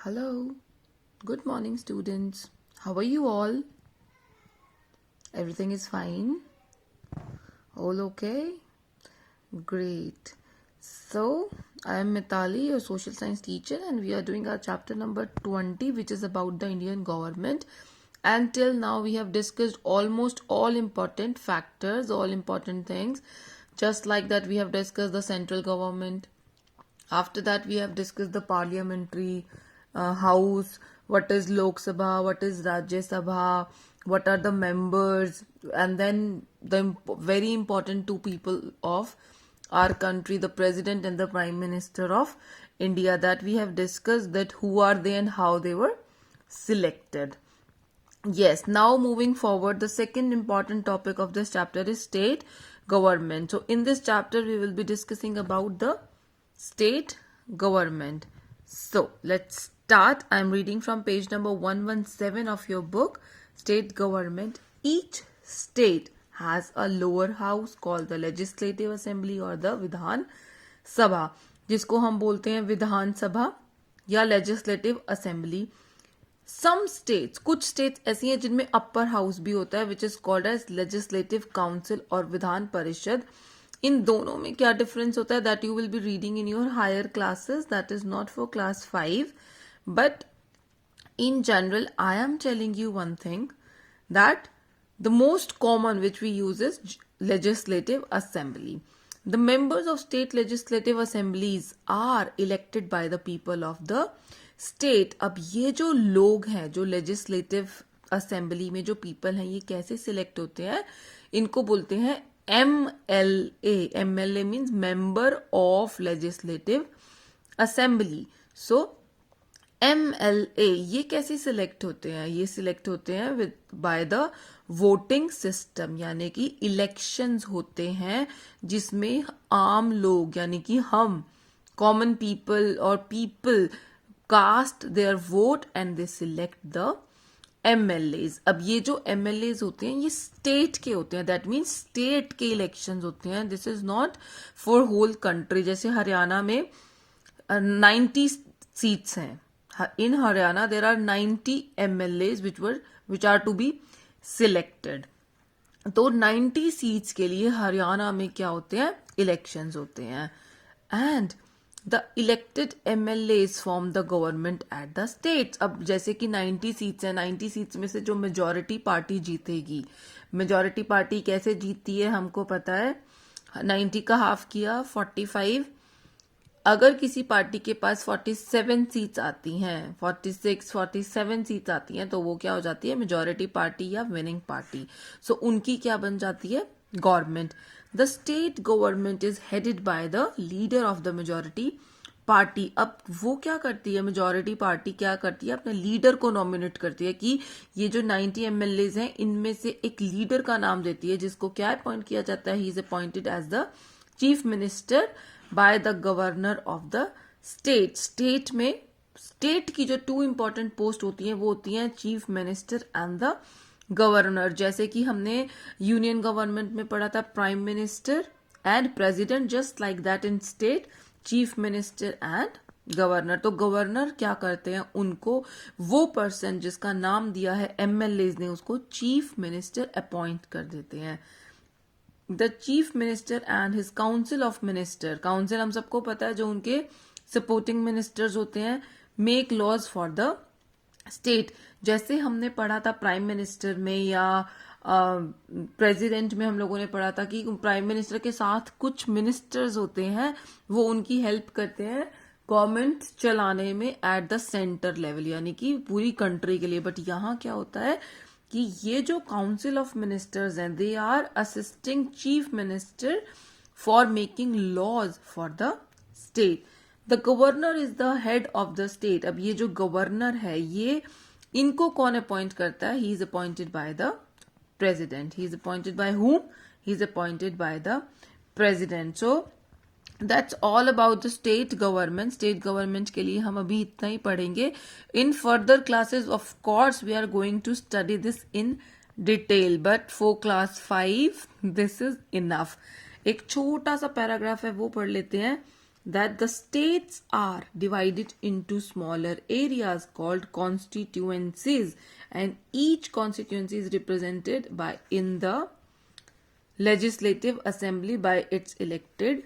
Hello, good morning, students. How are you all? Everything is fine? All okay? Great. So, I am Mitali, your social science teacher, and we are doing our chapter number 20, which is about the Indian government. And till now, we have discussed almost all important factors, all important things. Just like that, we have discussed the central government. After that, we have discussed the parliamentary house, what is Lok Sabha, what is Rajya Sabha, what are the members, and then the very important two people of our country, the president and the prime minister of India, that we have discussed, that who are they and how they were selected. Yes, now moving forward, the second important topic of this chapter is state government. So in this chapter, we will be discussing about the state government. So let's start. I'm reading from page number 117 of your book, State Government. Each state has a lower house called the Legislative Assembly or the Vidhan Sabha, जिसको हम बोलते हैं विधान सभा या legislative assembly. Some states, कुछ states ऐसी हैं जिनमें upper house भी होता है, which is called as legislative council और विधान परिषद. इन दोनों में क्या डिफरेंस होता है, that you will be reading in your higher classes, that is not for class 5. But in general, I am telling you one thing, that the most common which we use is legislative assembly. The members of state legislative assemblies are elected by the people of the state. अब ये जो लोग हैं, जो legislative assembly में जो people हैं, ये कैसे select होते हैं, इनको बोलते हैं MLA. MLA means member of legislative assembly. So MLA ये कैसे सिलेक्ट होते हैं, ये सिलेक्ट होते हैं with by the voting system, यानी कि इलेक्शंस होते हैं जिसमें आम लोग यानी कि हम कॉमन पीपल और people cast their vote and they select the MLAs. अब ये जो MLAs होते हैं ये स्टेट के होते हैं, दैट मीन्स स्टेट के इलेक्शंस होते हैं. This is not for whole country. जैसे हरियाणा में 90 सीट्स हैं. In Haryana, there are 90 MLAs which are to be selected. तो 90 सीट्स के लिए हरियाणा में क्या होते हैं, इलेक्शंस होते हैं. And the elected MLAs form the government at the states. अब जैसे कि 90 सीट्स हैं, 90 सीट्स में से जो मेजॉरिटी पार्टी जीतेगी, मेजॉरिटी पार्टी कैसे जीतती है हमको पता है. 90 का हाफ किया 45. अगर किसी पार्टी के पास 47 सीट्स आती हैं, 46, 47 सीट्स आती हैं, तो वो क्या हो जाती है, मेजॉरिटी पार्टी या विनिंग पार्टी. सो उनकी क्या बन जाती है, government. The state government is headed by the leader of the majority party. अब वो क्या करती है, मेजॉरिटी पार्टी क्या करती है, अपने लीडर को नॉमिनेट करती है कि ये जो 90 MLAs हैं इनमें से एक लीडर का नाम देती है, जिसको क्या अपॉइंट किया जाता है, he is appointed as the chief minister by the governor of the state. State में स्टेट की जो 2 इंपॉर्टेंट पोस्ट होती हैं वो होती हैं chief minister and the governor. जैसे कि हमने यूनियन गवर्नमेंट में पढ़ा था prime minister and president, just like that in state chief minister and governor. तो गवर्नर क्या करते हैं, उनको वो पर्सन जिसका नाम दिया है MLAs ने, उसको चीफ मिनिस्टर अपॉइंट कर देते हैं. The chief minister and his council of minister, council हम सबको पता है जो उनके सपोर्टिंग मिनिस्टर्स होते हैं, make laws for the state. जैसे हमने पढ़ा था प्राइम मिनिस्टर में या प्रेसिडेंट में, हम लोगों ने पढ़ा था कि प्राइम मिनिस्टर के साथ कुछ मिनिस्टर्स होते हैं, वो उनकी हेल्प करते हैं गवर्नमेंट चलाने में एट द सेंटर लेवल, यानी कि पूरी कंट्री के लिए. बट यहाँ क्या होता है कि ये जो काउंसिल ऑफ मिनिस्टर्स हैं, they are assisting chief minister for making laws for the state. The governor is the head of the state. अब ये जो गवर्नर है, ये इनको कौन अपॉइंट करता है, he is appointed by the president. He is appointed by whom? He is appointed by the president. So that's all about the state government. State government के लिए हम अभी इतना ही पढ़ेंगे. In further classes of course we are going to study this in detail, but for class 5 this is enough. एक छोटा सा पैराग्राफ है वो पढ़ लेते हैं. that the states are divided into smaller areas called constituencies, and each constituency is represented by in the legislative assembly by its elected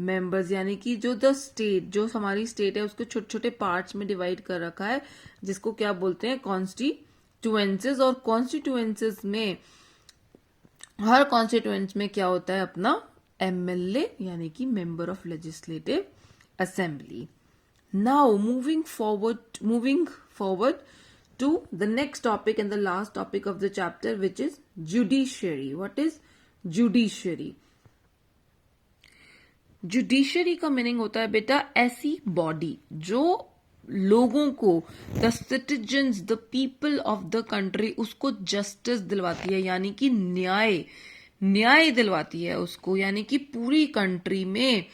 members. यानी कि जो द स्टेट, जो हमारी स्टेट है उसको छोटे छोटे पार्ट्स में डिवाइड कर रखा है, जिसको क्या बोलते हैं, कॉन्स्टिट्यूएंसीज। और कॉन्स्टिट्यूएंसीज में हर कॉन्स्टिट्यूएंस में क्या होता है, अपना एमएलए यानी कि member of legislative assembly. Now moving forward to the next topic and the last topic of the chapter, which is judiciary. What is judiciary? Judiciary का मीनिंग होता है बेटा ऐसी बॉडी जो लोगों को, the citizens, the people of the country, उसको justice दिलवाती है, यानी कि न्याय दिलवाती है उसको। यानी कि पूरी कंट्री में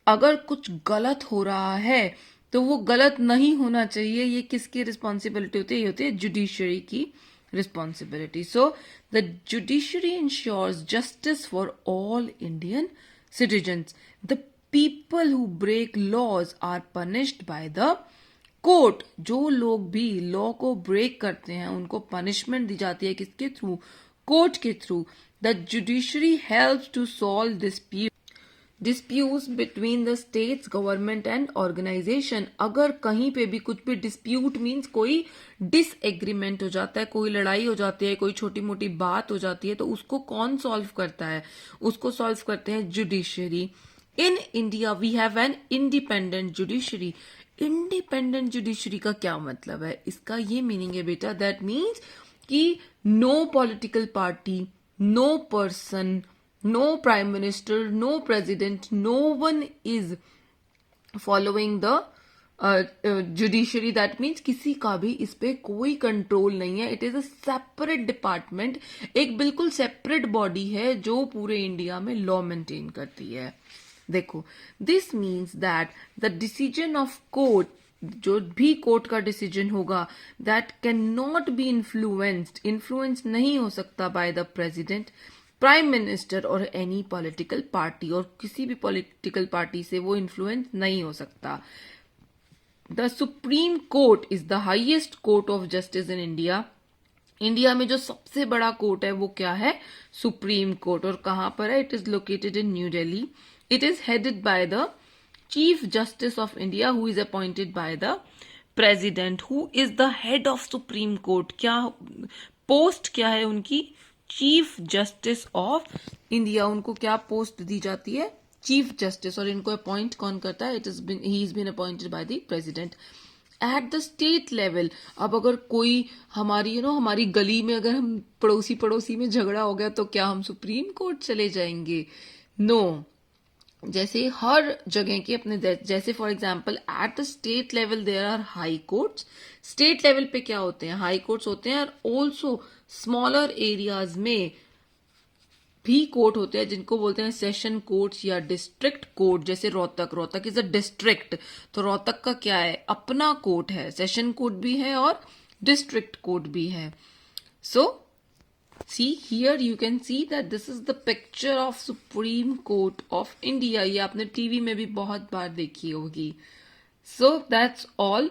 अगर कुछ गलत हो रहा है तो वो गलत नहीं होना चाहिए। ये किसकी रिस्पॉन्सिबिलिटी होती है? ये होती है जुडिशरी की responsibility. So the judiciary ensures justice for all Indian citizens. The people who break laws are punished by the court. जो लोग भी लॉ को ब्रेक करते हैं उनको पनिशमेंट दी जाती है, किसके थ्रू? कोर्ट के through. The judiciary helps to solve disputes between the states, government and organization. अगर कहीं पे भी कुछ भी डिस्प्यूट मीन्स कोई डिसएग्रीमेंट हो जाता है, कोई लड़ाई हो जाती है, कोई छोटी मोटी बात हो जाती है, तो उसको कौन सॉल्व करता है? उसको सॉल्व करते हैं judiciary. In India we have an independent judiciary. Independent judiciary का क्या मतलब है? इसका ये मीनिंग है बेटा, दैट मीन्स कि no political party, no person, no prime minister, no president, no one is following the judiciary. That means किसी का भी इस पे कोई कंट्रोल नहीं है। It is a separate department, एक बिल्कुल सेपरेट बॉडी है जो पूरे इंडिया में लॉ मेंटेन करती है। देखो, this means that the decision of court, जो भी कोर्ट का डिसीजन होगा, that can not be influence नहीं हो सकता bye the president, prime minister और एनी पॉलिटिकल पार्टी, और किसी भी पॉलिटिकल पार्टी से वो इन्फ्लुएंस नहीं हो सकता। The supreme court is the highest court of justice in India. India में जो सबसे बड़ा कोर्ट है वो क्या है? Supreme court. और कहां पर है? It is located in new Delhi. It is headed by the chief justice of India who is appointed by the president. Who is the head of supreme court? क्या पोस्ट क्या है उनकी? Chief justice of India. उनको क्या post दी जाती है? Chief justice. और इनको अपॉइंट कौन करता है? He is been appointed by the president. At the state level, अब अगर कोई हमारी हमारी गली में अगर हम पड़ोसी में झगड़ा हो गया तो क्या हम सुप्रीम कोर्ट चले जाएंगे? नो। जैसे हर जगह के अपने, जैसे for example at the state level there are high courts. State level पे क्या होते हैं? हाई कोर्ट्स होते हैं। और ऑल्सो स्मॉलर एरियाज में भी कोर्ट होते हैं जिनको बोलते हैं सेशन कोर्ट्स या डिस्ट्रिक्ट कोर्ट। जैसे रोहतक इज अ डिस्ट्रिक्ट, तो रोहतक का क्या है? अपना कोर्ट है, सेशन कोर्ट भी है और डिस्ट्रिक्ट कोर्ट भी है। सो see here you can see that this is the picture of Supreme Court of India. ये आपने टीवी में भी बहुत बार देखी होगी। So that's all.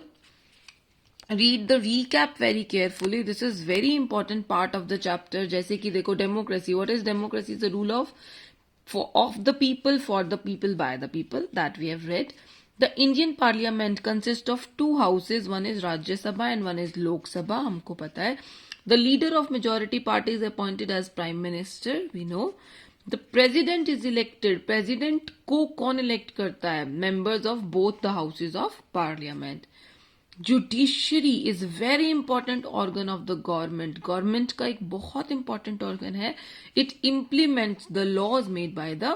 Read the recap very carefully. This is very important part of the chapter. जैसे कि देखो, democracy. What is democracy? Is the rule of the people, for the people, by the people, that we have read. The Indian Parliament consists of two houses. One is Rajya Sabha and one is Lok Sabha. हमको पता है। The leader of majority party is appointed as prime minister. We know. The president is elected. President को कौन elect करता है? Members of both the houses of parliament. Judiciary is very important organ of the government. Government का एक बहुत important organ है. It implements the laws made by the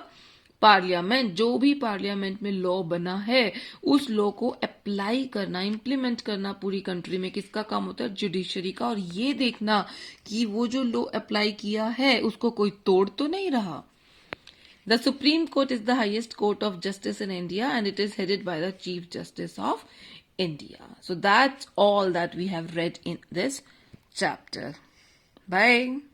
parliament. जो भी पार्लियामेंट में लॉ बना है उस लॉ को अप्लाई करना, इम्प्लीमेंट करना पूरी कंट्री में किसका काम होता है? जुडिशरी का। और ये देखना कि वो जो लॉ अप्लाई किया है उसको कोई तोड़ तो नहीं रहा। The supreme court is the highest court of justice in India and it is headed by the chief justice of India. So that's all that we have read in this chapter. Bye.